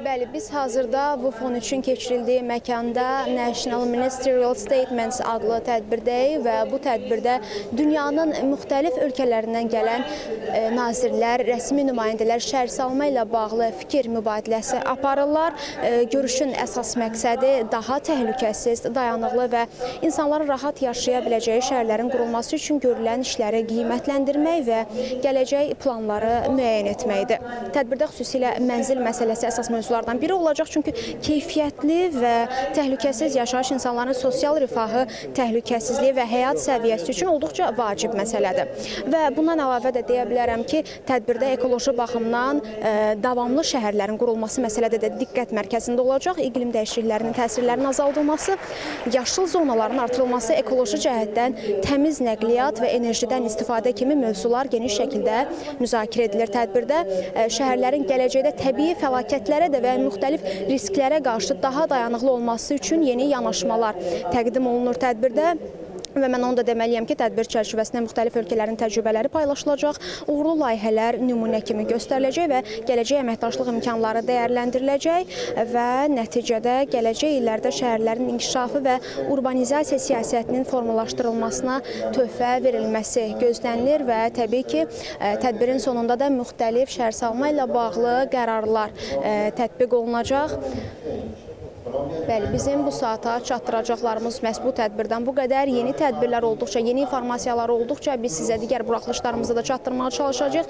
Bəli, biz hazırda bu fon üçün keçirildiyi məkanda National Ministerial Statements adlı tədbirdəyik və bu tədbirdə dünyanın müxtəlif ölkələrindən gələn nazirlər, rəsmi nümayəndələr şəhərsalma ilə bağlı fikir mübadiləsi aparırlar. Görüşün əsas məqsədi daha təhlükəsiz, dayanıqlı və insanların rahat yaşaya biləcəyi şəhərlərin qurulması üçün görülən işləri qiymətləndirmək və gələcək planları müəyyən etməkdir. Tədbirdə xüsusilə mənzil məsələsi əsas mövzulardan biri olacaq, çünki keyfiyyətli və təhlükəsiz yaşayış insanların sosial rifahı, təhlükəsizliyi və həyat səviyyəsi üçün olduqca vacib məsələdir. Və bundan əlavə də deyə bilərəm ki, tədbirdə ekoloji baxımdan davamlı şəhərlərin qurulması məsələdə də diqqət mərkəzində olacaq. İqlim dəyişikliklərinin təsirlərinin azaldılması, yaşıl zonaların artırılması, ekoloji cəhətdən təmiz nəqliyyat və enerjidən istifadə kimi mövzular geniş şəkildə müzakirə edilir. Tədbirdə şəhərlərin gələcəkdə təbii fəlakətlərə də və müxtəlif risklərə qarşı daha dayanıqlı olması üçün yeni yanaşmalar təqdim olunur tədbirdə. Və mən onu da deməliyəm ki, tədbir çərçivəsində müxtəlif ölkələrin təcrübələri paylaşılacaq, uğurlu layihələr nümunə kimi göstəriləcək və gələcək əməkdaşlıq imkanları dəyərləndiriləcək və nəticədə gələcək illərdə şəhərlərin inkişafı və urbanizasiya siyasətinin formalaşdırılmasına töhfə verilməsi gözlənilir və təbii ki, tədbirin sonunda da müxtəlif şəhərsalma ilə bağlı qərarlar tətbiq olunacaq. Bəli, bizim bu saata çatdıracaqlarımız məhz bu tədbirdən bu qədər. Yeni tədbirlər olduqca, yeni informasiyalar olduqca biz sizə digər buraxılışlarımızı da çatdırmağa çalışacağıq.